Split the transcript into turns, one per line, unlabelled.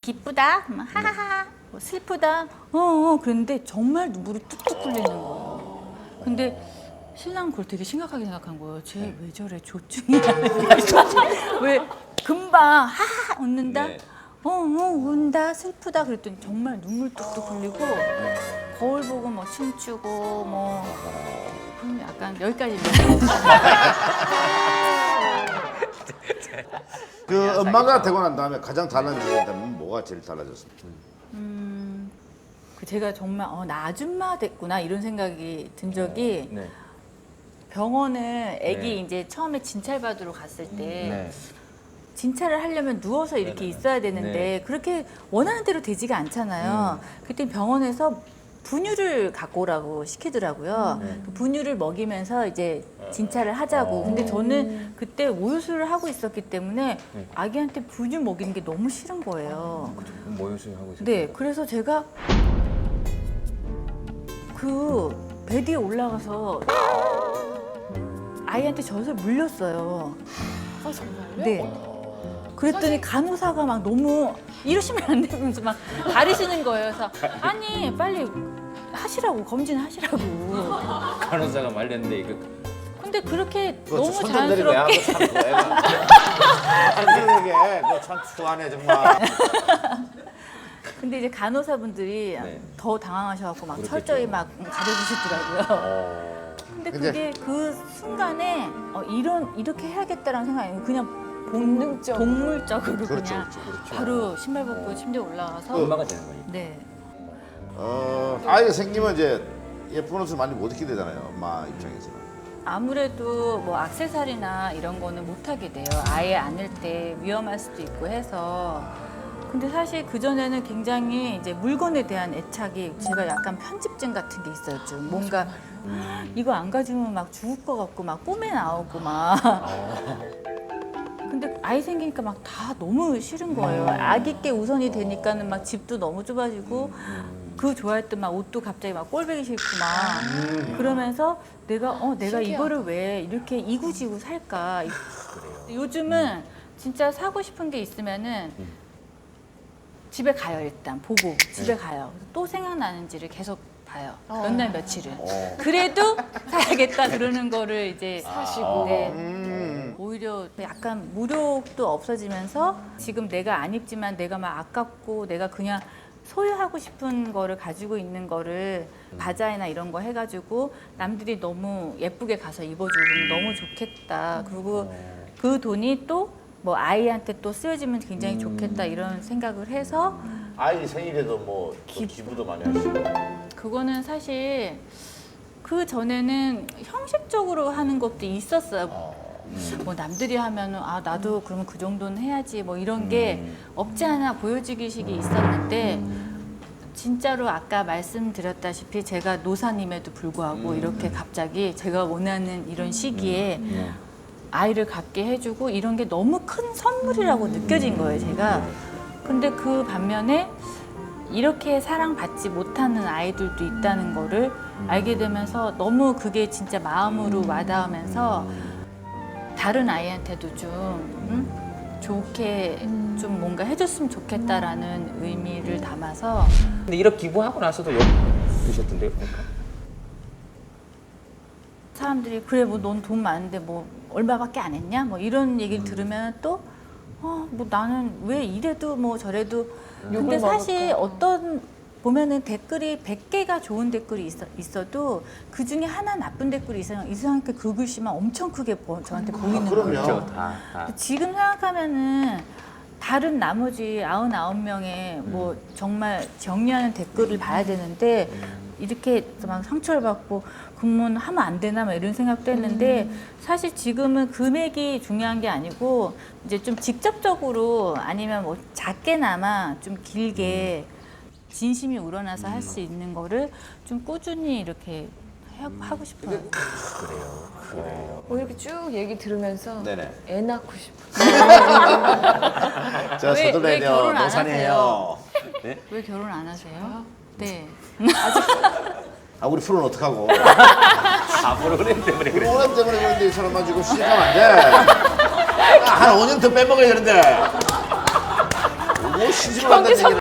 기쁘다, 하하하, 뭐 슬프다, 그런데 정말 눈물이 뚝뚝 흘리는 거예요. 근데 신랑은 그걸 되게 심각하게 생각한 거예요. 쟤 왜 저래, 조증이야. 왜 금방 하하 웃는다,
네.
운다, 슬프다 그랬더니 정말 눈물 뚝뚝 흘리고 거울 보고 뭐 춤추고 뭐 약간 여기까지입니다.
그 엄마가 되고 난 다음에 가장 달라진다면 뭐가 제일 달라졌습니까?
제가 정말 나 아줌마 됐구나 이런 생각이 든 적이
네.
병원을 아기
네.
이제 처음에 진찰 받으러 갔을 때
네.
진찰을 하려면 누워서 이렇게
네네.
있어야 되는데
네.
그렇게 원하는 대로 되지가 않잖아요. 그때 병원에서 분유를 갖고 오라고 시키더라고요. 그 분유를 먹이면서 이제 진찰을 하자고. 근데 저는 그때 오유수를 하고 있었기 때문에 아기한테 분유 먹이는 게 너무 싫은 거예요.
모유수유 하고 있어요.
네, 그래서 제가 그 베드에 올라가서 아이한테 젖을 물렸어요.
아 정말요?
네. 그랬더니 간호사가 막 너무 이러시면 안 되면서 막 가리시는 거예요. 그래서 아니 빨리 하시라고 검진하시라고.
간호사가 말렸는데 이거
근데 그렇게
그거
너무
손좀 내리고 야,
자연스럽게
그거 참 애가 한국에게 그거 참 추하네 정말.
근데 이제 간호사분들이
네.
더 당황하셔갖고 막
그렇겠죠.
철저히 막 가려주시더라고요. 근데 그게 그 순간에 이렇게 해야겠다라는 생각이 아니고 그냥
본능적으로.
동물적으로
그렇죠,
그냥
그렇죠.
바로 신발 벗고 침대에 올라가서
엄마가 되는 거예요.
네.
아이가 생기면 이제 예쁜 옷을 많이 못 입게 되잖아요. 엄마 입장에서는.
아무래도 뭐 액세서리나 이런 거는 못 하게 돼요. 아예 안을 때 위험할 수도 있고 해서. 근데 사실 그 전에는 굉장히 이제 물건에 대한 애착이 제가 약간 편집증 같은 게 있어요. 좀 뭔가 이거 안 가지면 막 죽을 것 같고 막 꿈에 나오고 막. 근데 아이 생기니까 막 다 너무 싫은 거예요. 아기께 우선이 되니까는 막 집도 너무 좁아지고 그 좋아했던 막 옷도 갑자기 막 꼴보기 싫고 막 그러면서 내가
신기하다.
이거를 왜 이렇게 이구지구 살까? 요즘은 진짜 사고 싶은 게 있으면은 집에 가요. 일단 보고 집에 가요. 또 생각나는지를 계속 봐요. 몇 날 며칠은. 그래도 사야겠다 그러는 거를 이제
사시고.
네. 오히려 약간 무력도 없어지면서 지금 내가 안 입지만 내가 막 아깝고 내가 그냥 소유하고 싶은 거를 가지고 있는 거를 바자회나 이런 거 해가지고 남들이 너무 예쁘게 가서 입어주고 너무 좋겠다. 그리고 그 돈이 또 뭐 아이한테 또 쓰여지면 굉장히 좋겠다 이런 생각을 해서
아이 생일에도 뭐 기부도 많이 하시고.
그거는 사실 그 전에는 형식적으로 하는 것도 있었어요. 뭐 남들이 하면은 나도 그러면 그 정도는 해야지 뭐 이런 게 없지 않아 보여지기식이 있었는데 진짜로 아까 말씀드렸다시피 제가 노사님에도 불구하고 이렇게 갑자기 제가 원하는 이런 시기에 아이를 갖게 해주고 이런 게 너무 큰 선물이라고 느껴진 거예요, 제가. 근데 그 반면에 이렇게 사랑받지 못하는 아이들도 있다는 거를 알게 되면서 너무 그게 진짜 마음으로 와닿으면서 다른 아이한테도 좀 좋게 좀 뭔가 해줬으면 좋겠다라는 의미를 담아서
근데 1억 기부하고 나서도 욕 드셨던데요, 보니까.
사람들이 그래 뭐 넌 돈 많은데 뭐 얼마밖에 안 했냐 뭐 이런 얘기를 들으면 또 뭐 나는 왜 이래도 뭐 저래도 근데
욕을
사실
먹을까.
어떤 보면은 댓글이 100개가 좋은 댓글이 있어도 그 중에 하나 나쁜 댓글이 이상하게 그 글씨만 엄청 크게 저한테 보이는
그럼요.
거예요.
그렇죠, 다.
지금 생각하면은 다른 나머지 99명의 뭐 정말 정리하는 댓글을 봐야 되는데 이렇게 막 상처를 받고 그러면 하면 안 되나 막 이런 생각도 했는데 사실 지금은 금액이 중요한 게 아니고 이제 좀 직접적으로 아니면 뭐 작게나마 좀 길게 진심이 우러나서 할 수 있는 거를 좀 꾸준히 이렇게 하고 싶어요.
이렇게 쭉 얘기 들으면서
네네.
애 낳고 싶어.
자
왜
서둘러야 돼요.
결혼 안
노산이에요.
왜 결혼 안 하세요? 네.
우리 프로는 어떡하고?
프로그램 때문에 그래.
프로그램 때문에 그런데 이 사람 가지고 시작하면 안 돼. 한 5년 더 빼먹어야 되는데. 뭐 시집을 간다는
경기
얘기를